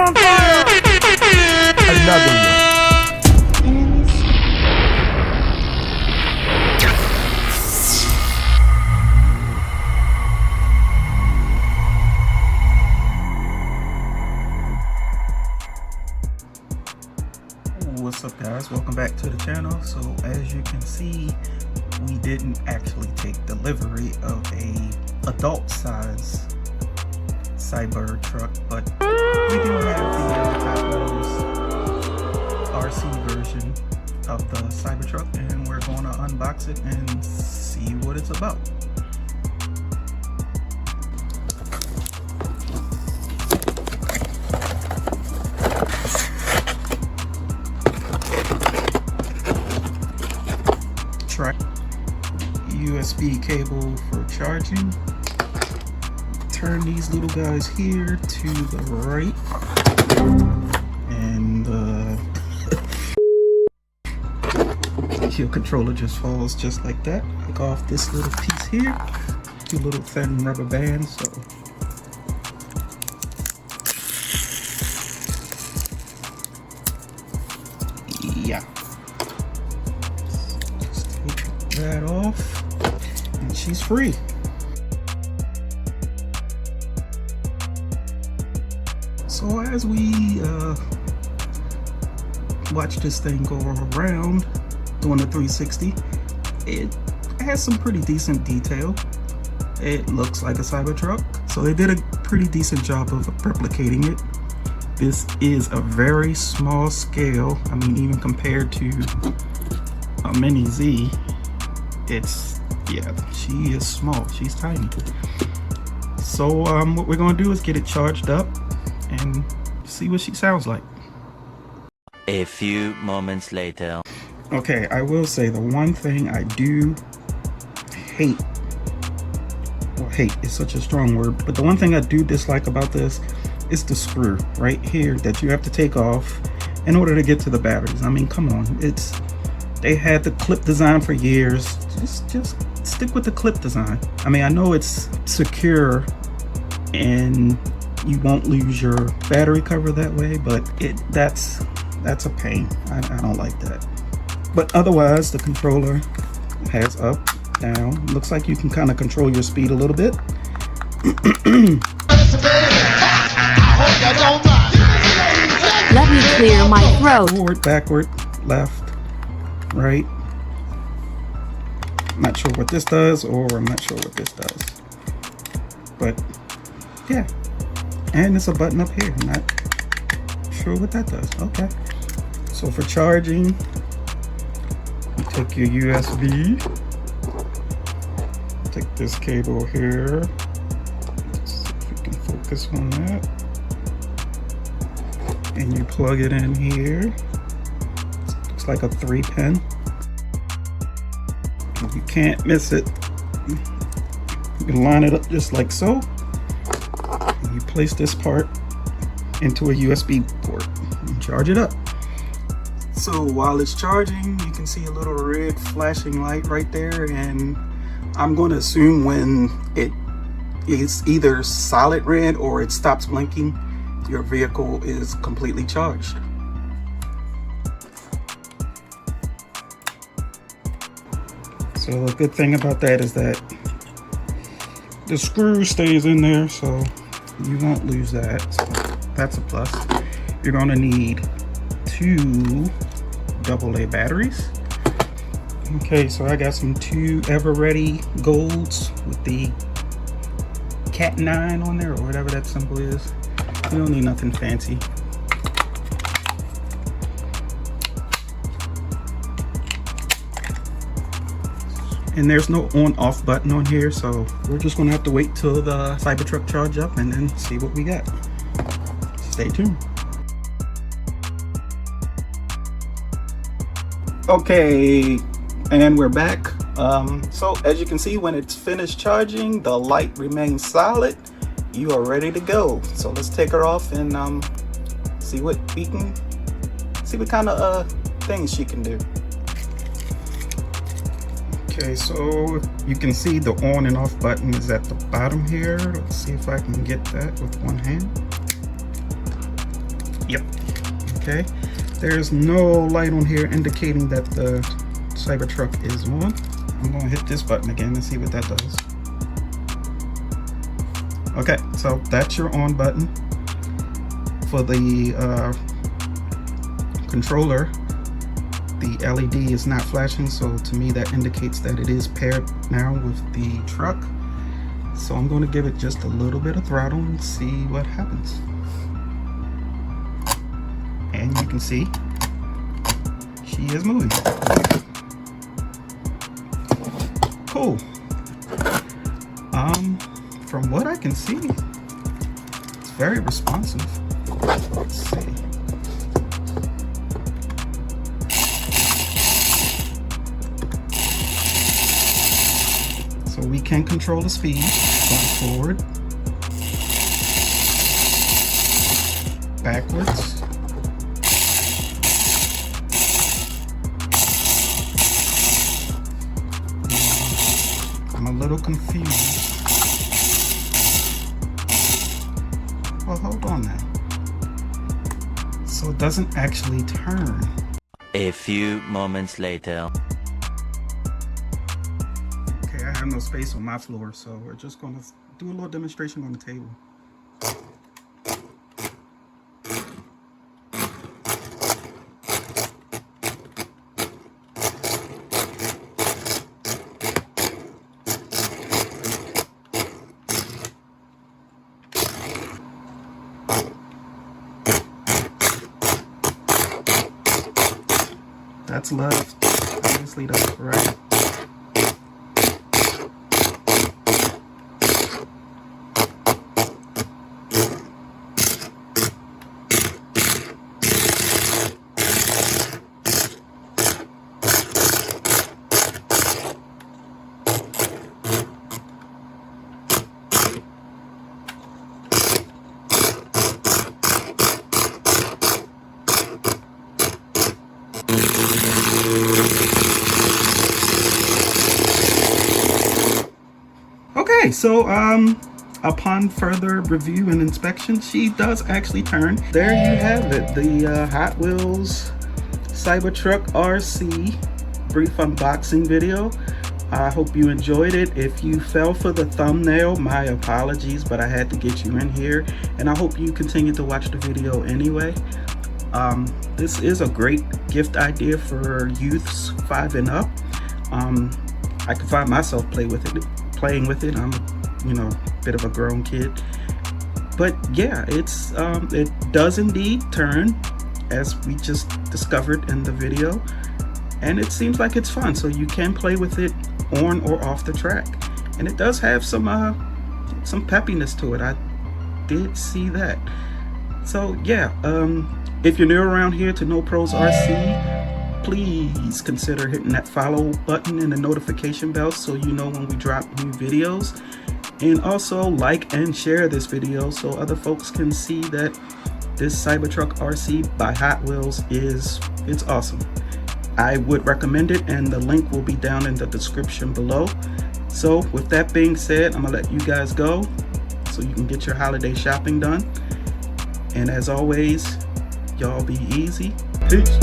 on fire! Another one. What's up, guys? Welcome back to the channel. So as you can see, we didn't actually take delivery of a adult size Cybertruck, but we do have the powerhouse RC version of the Cybertruck, and we're going to unbox it and see what it's about. USB cable for charging. Turn these little guys here to the right, and your controller just falls just like that. Take off this little piece here, two little thin rubber bands. So yeah, just take that off. She's free. So as we watch this thing go around doing the 360, it has some pretty decent detail. It looks like a Cybertruck, so they did a pretty decent job of replicating it. This is a very small scale. I mean, even compared to a Mini Z, yeah, she is small. She's tiny. So what we're gonna do is get it charged up and see what she sounds like. A few moments later. Okay, I will say the one thing I do hate, well, hate is such a strong word, but the one thing I do dislike about this is the screw right here that you have to take off in order to get to the batteries. I mean, come on, they had the clip design for years. Just stick with the clip design. I mean, I know it's secure and you won't lose your battery cover that way, but that's a pain. I don't like that. But otherwise, the controller has up, down. Looks like you can kind of control your speed a little bit. Let me clear my throat. Forward, backward, left, right. Not sure what this does, or I'm not sure what this does, but yeah. And it's a button up here. I'm not sure what that does. Okay, so for charging, you take your USB, take this cable here. Let's see if we can focus on that, and you plug it in here. Looks like a 3-pin. You can't miss it. You can line it up just like so. And you place this part into a USB port and charge it up. So while it's charging, you can see a little red flashing light right there, and I'm going to assume when it is either solid red or it stops blinking, your vehicle is completely charged. So the good thing about that is that the screw stays in there, so you won't lose that. So that's a plus. You're going to need 2 AA batteries. Okay, so I got some 2 Ever Ready Golds with the Cat 9 on there, or whatever that symbol is. You don't need nothing fancy. And there's no on-off button on here, so we're just gonna have to wait till the Cybertruck charge up and then see what we got. Stay tuned. Okay, and we're back. So as you can see, when it's finished charging, the light remains solid. You are ready to go. So let's take her off and see what kind of things she can do. Okay, so you can see the on and off button is at the bottom here. Let's see if I can get that with one hand. Okay, there's no light on here indicating that the Cybertruck is on. I'm going to hit this button again and see what that does. Okay, so that's your on button. For the controller, the LED is not flashing, so to me that indicates that it is paired now with the truck. So I'm going to give it just a little bit of throttle and see what happens. And you can see she is moving. Cool. From what I can see, it's very responsive. Let's see. So we can control the speed going forward, backwards, I'm a little confused. Well, hold on now. So it doesn't actually turn. A few moments later. Okay, I have no space on my floor, so we're just gonna do a little demonstration on the table. That's left. Obviously that's right. Okay, so upon further review and inspection, she does actually turn. There you have it, the Hot Wheels Cybertruck RC brief unboxing video. I hope you enjoyed it. If you fell for the thumbnail, my apologies, but I had to get you in here, and I hope you continue to watch the video anyway. This is a great gift idea for youths 5 and up. I can find myself playing with it. I'm, a bit of a grown kid, but yeah, it does indeed turn, as we just discovered in the video, and it seems like it's fun. So you can play with it on or off the track, and it does have some peppiness to it. I did see that. So yeah, if you're new around here to No Pros RC, please consider hitting that follow button and the notification bell so you know when we drop new videos, and also like and share this video so other folks can see that this Cybertruck RC by Hot Wheels it's awesome. I would recommend it, and the link will be down in the description below. So with that being said, I'm gonna let you guys go so you can get your holiday shopping done, and as always, y'all be easy. Peace.